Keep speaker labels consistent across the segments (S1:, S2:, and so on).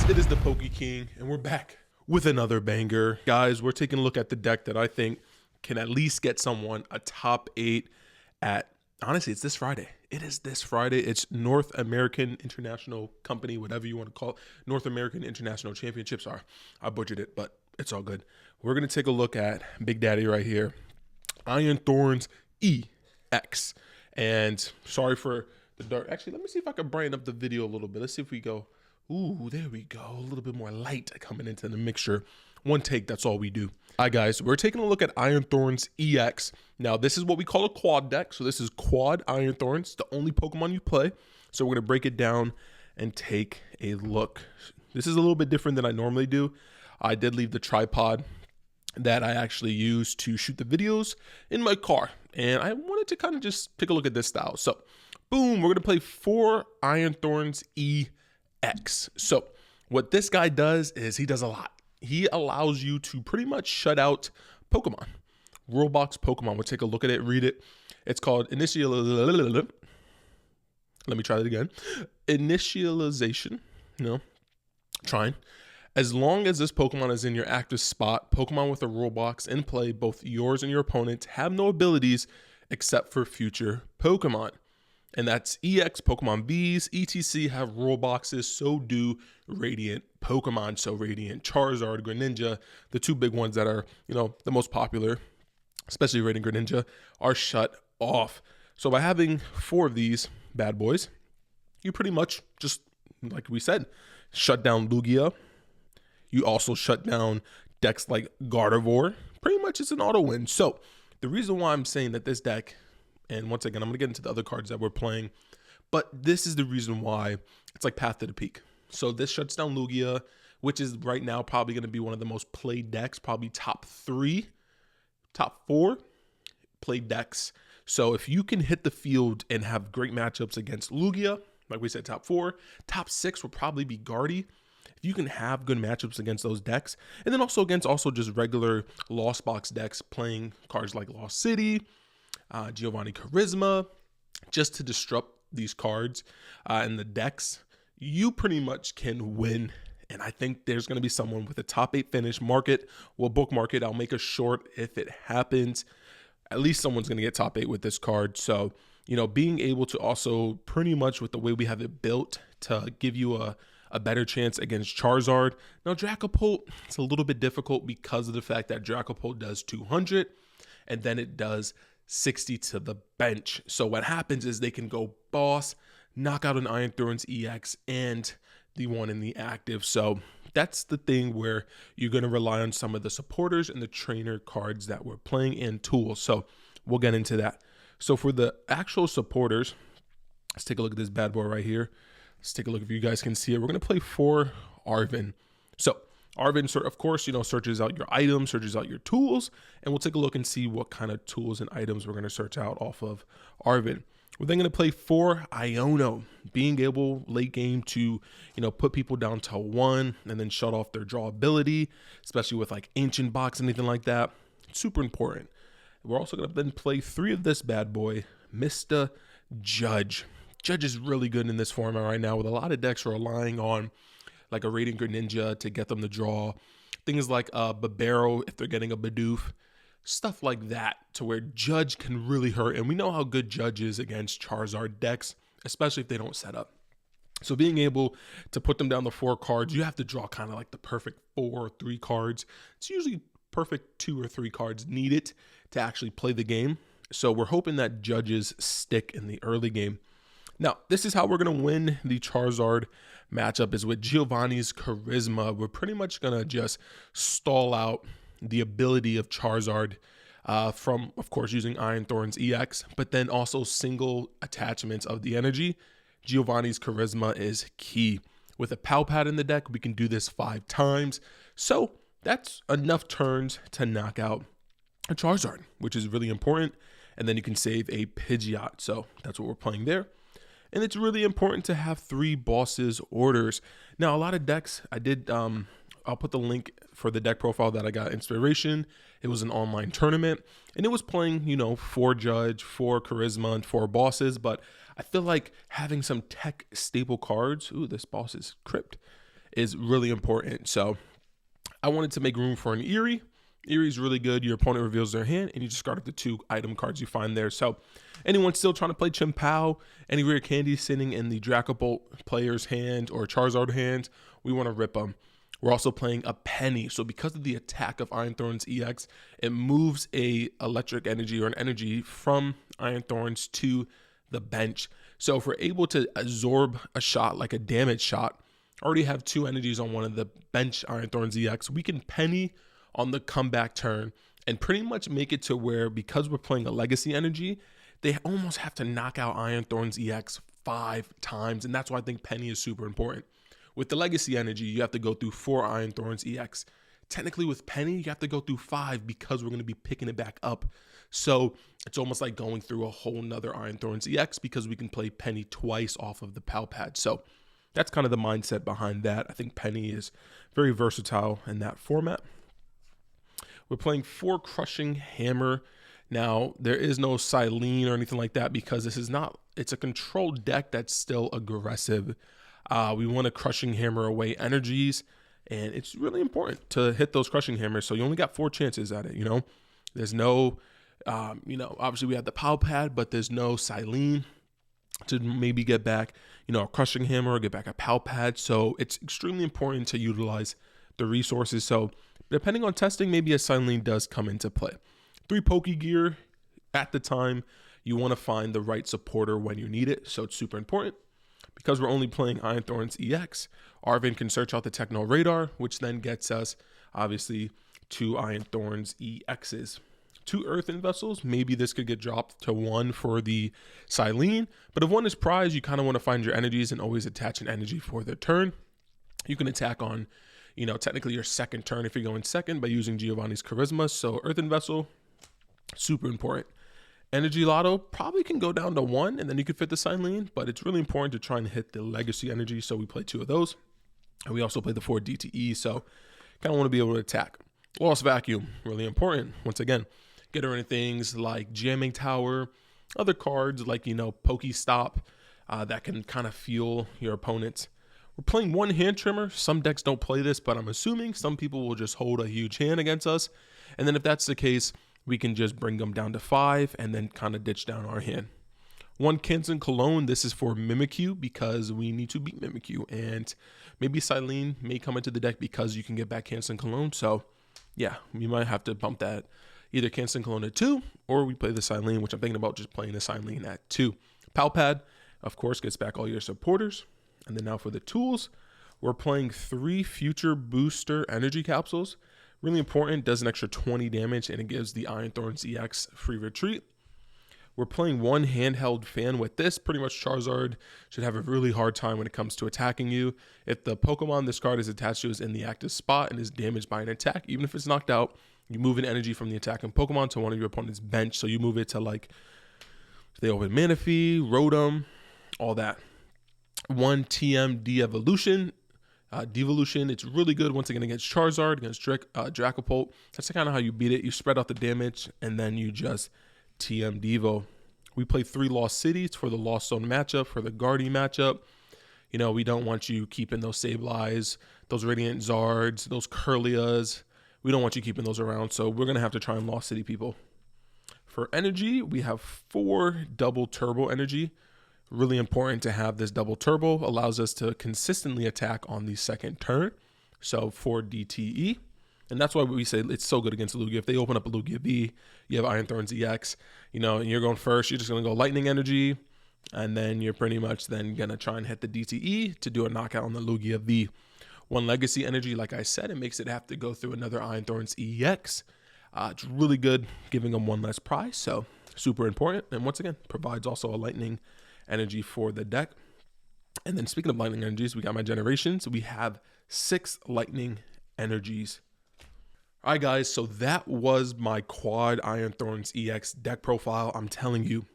S1: guys, it is the Poke King, and we're back with another banger. Guys, we're taking a look at the deck that I think can at least get someone a top 8 at, honestly, it's this Friday. It is this Friday. It's North American International Company, whatever you want to call it. North American International Championships are. I butchered it, but it's all good. We're going to take a look at Big Daddy right here. Iron Thorns EX. And sorry for the dark. Actually, let me see if I can brighten up the video a little bit. Let's see if we go. Ooh, there we go. A little bit more light coming into the mixture. One take, that's all we do. All right, guys, we're taking a look at Iron Thorns EX. Now, this is what we call a quad deck. So this is quad Iron Thorns, the only Pokemon you play. So we're going to break it down and take a look. This is a little bit different than I normally do. I did leave the tripod that I actually use to shoot the videos in my car. And I wanted to kind of just take a look at this style. So, boom, we're going to play 4 Iron Thorns EX. So what this guy does is he does a lot. He allows you to pretty much shut out Pokemon. Roblox Pokemon. We'll take a look at it, read it. It's called Let me try that again. Initialization. No, trying. As long as this Pokemon is in your active spot, Pokemon with a Roblox in play, both yours and your opponent's, have no abilities except for future Pokemon. And that's EX Pokemon Bs, ETC have Robloxes, so do Radiant Pokemon. So Radiant Charizard, Greninja, the two big ones that are, the most popular, especially Radiant Greninja, are shut off. So by having 4 of these bad boys, you pretty much just, like we said, shut down Lugia. You also shut down decks like Gardevoir. Pretty much it's an auto win. So the reason why I'm saying that this deck, and once again, I'm going to get into the other cards that we're playing, but this is the reason why it's like Path to the Peak. So this shuts down Lugia, which is right now probably going to be one of the most played decks, probably top 4 played decks. So if you can hit the field and have great matchups against Lugia, like we said, top 4, top 6 will probably be Guardy. If you can have good matchups against those decks, and then also against just regular Lost Box decks, playing cards like Lost City, Giovanni Charisma, just to disrupt these cards and the decks, you pretty much can win. And I think there's going to be someone with a top 8 finish. Mark it. We'll bookmark it. I'll make a short if it happens. At least someone's going to get top 8 with this card. So, being able to also pretty much with the way we have it built to give you a better chance against Charizard. Now, Dracopult, it's a little bit difficult because of the fact that Dracopult does 200 and then it does 60 to the bench. So what happens is they can go boss, knock out an Iron Thorns EX and the one in the active. So that's the thing where you're going to rely on some of the supporters and the trainer cards that we're playing and tools. So we'll get into that. So for the actual supporters, let's take a look at this bad boy right here. Let's take a look if you guys can see it. We're going to play 4 Arvin. So Arvin, of course, searches out your items, searches out your tools, and we'll take a look and see what kind of tools and items we're going to search out off of Arvin. We're then going to play 4 Iono, being able late game to, put people down to 1 and then shut off their draw ability, especially with like Ancient Box, anything like that. It's super important. We're also going to then play 3 of this bad boy, Mr. Judge. Judge is really good in this format right now with a lot of decks relying on like a Radiant Greninja to get them to draw. Things like Babero if they're getting a Bidoof. Stuff like that to where Judge can really hurt. And we know how good Judge is against Charizard decks, especially if they don't set up. So being able to put them down to 4 cards, you have to draw kind of like the perfect 4 or 3 cards. It's usually perfect 2 or 3 cards needed to actually play the game. So we're hoping that Judges stick in the early game. Now, this is how we're going to win the Charizard matchup is with Giovanni's Charisma. We're pretty much going to just stall out the ability of Charizard from, of course, using Iron Thorns EX, but then also single attachments of the energy. Giovanni's Charisma is key. With a Pal Pad in the deck, we can do this 5 times. So that's enough turns to knock out a Charizard, which is really important. And then you can save a Pidgeot. So that's what we're playing there. And it's really important to have 3 bosses orders. Now, a lot of decks, I'll put the link for the deck profile that I got inspiration. It was an online tournament and it was playing, 4 Judge, 4 Charisma, and 4 bosses. But I feel like having some tech staple cards, ooh, this boss is crypt. is really important. So I wanted to make room for an Eerie. Eerie is really good. Your opponent reveals their hand, and you discard the 2 item cards you find there. So anyone still trying to play Chim Pao, any rare candy sitting in the Dracobolt player's hand or Charizard hand, we want to rip them. We're also playing a Penny. So because of the attack of Iron Thorns EX, it moves a electric energy or an energy from Iron Thorns to the bench. So if we're able to absorb a shot, like a damage shot, already have 2 energies on one of the bench Iron Thorns EX, we can Penny on the comeback turn and pretty much make it to where, because we're playing a legacy energy, they almost have to knock out Iron Thorns EX 5 times. And that's why I think Penny is super important. With the legacy energy, you have to go through 4 Iron Thorns EX. Technically with Penny, you have to go through 5 because we're going to be picking it back up. So it's almost like going through a whole nother Iron Thorns EX because we can play Penny twice off of the PAL pad. So that's kind of the mindset behind that. I think Penny is very versatile in that format. We're playing 4 Crushing Hammer. Now, there is no Silene or anything like that because this is not, it's a controlled deck that's still aggressive. We want to Crushing Hammer away energies, and it's really important to hit those Crushing Hammers. So you only got 4 chances at it, There's no, obviously we have the PAL pad, but there's no Silene to maybe get back, a Crushing Hammer or get back a PAL pad. So it's extremely important to utilize the resources. So depending on testing, maybe a Silene does come into play. 3 Pokegear at the time. You want to find the right supporter when you need it. So it's super important. Because we're only playing Iron Thorns EX, Arvin can search out the Techno Radar, which then gets us, obviously, 2 Iron Thorns EXs. 2 Earthen Vessels, maybe this could get dropped to 1 for the Silene. But if 1 is prized, you kind of want to find your energies and always attach an energy for the turn. You can attack on, technically your second turn if you're going second by using Giovanni's Charisma. So Earthen Vessel, super important. Energy Lotto probably can go down to 1 and then you could fit the Silene, but it's really important to try and hit the legacy energy. So we play 2 of those. And we also play the 4 DTE. So kind of want to be able to attack. Lost Vacuum, really important. Once again, get her into things like Jamming Tower, other cards like, Pokestop that can kind of fuel your opponents. We're playing 1 Hand Trimmer. Some decks don't play this, but I'm assuming some people will just hold a huge hand against us. And then if that's the case, we can just bring them down to 5 and then kind of ditch down our hand. 1 Canson Cologne. This is for Mimikyu because we need to beat Mimikyu. And maybe Silene may come into the deck because you can get back Canson Cologne. So yeah, we might have to bump that either Canson Cologne at 2 or we play the Silene, which I'm thinking about just playing the Silene at 2. PAL pad, of course, gets back all your supporters. And then now for the tools, we're playing 3 Future Booster Energy Capsules. Really important, does an extra 20 damage, and it gives the Iron Thorns EX free retreat. We're playing 1 Handheld Fan with this. Pretty much Charizard should have a really hard time when it comes to attacking you. If the Pokemon this card is attached to is in the active spot and is damaged by an attack, even if it's knocked out, you move an energy from the attacking Pokemon to one of your opponent's bench. So you move it to like, they open Manaphy, Rotom, all that. 1 TM De-Evolution. Devolution, it's really good once again against Charizard, against Dracopult. That's kind of how you beat it. You spread out the damage, and then you just TM Devo. We play 3 Lost Cities for the Lost Zone matchup, for the Guardian matchup. We don't want you keeping those Sableyes, those Radiant Zards, those Curlias. We don't want you keeping those around, so we're going to have to try and Lost City people. For energy, we have 4 Double Turbo Energy. Really important to have this double turbo, allows us to consistently attack on the second turn. So 4 DTE, and that's why we say it's so good against Lugia. If they open up a Lugia V, you have Iron Thorns EX, and you're going first, you're just going to go Lightning Energy, and then you're pretty much then going to try and hit the DTE to do a knockout on the Lugia V. 1 Legacy Energy, like I said, it makes it have to go through another Iron Thorns EX. It's really good, giving them 1 less prize, so super important. And once again, provides also a Lightning Energy for the deck. And then speaking of Lightning Energies, we got my generations. We have 6 Lightning Energies. All right, guys, so that was my quad Iron Thorns EX deck profile. I'm telling you,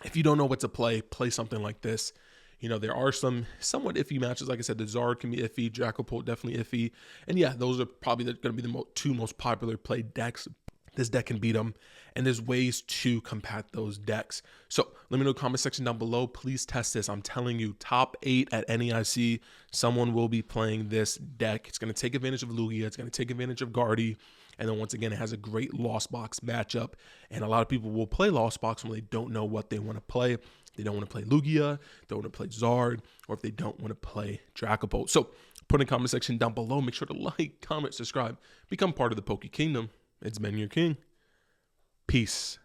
S1: if you don't know what to play, play something like this. There are some somewhat iffy matches. Like I said, the Zard can be iffy, Dracopult definitely iffy. And yeah, those are probably going to be the 2 most popular played decks. this deck can beat them, and there's ways to combat those decks. So let me know in the comment section down below. Please test this. I'm telling you, top 8 at NAIC, someone will be playing this deck. It's going to take advantage of Lugia. It's going to take advantage of Guardy. And then once again, it has a great Lost Box matchup. And a lot of people will play Lost Box when they don't know what they want to play. They don't want to play Lugia, they want to play Zard, or if they don't want to play Dragapult. So put in the comment section down below. Make sure to like, comment, subscribe, become part of the Poke Kingdom. It's been your king. Peace.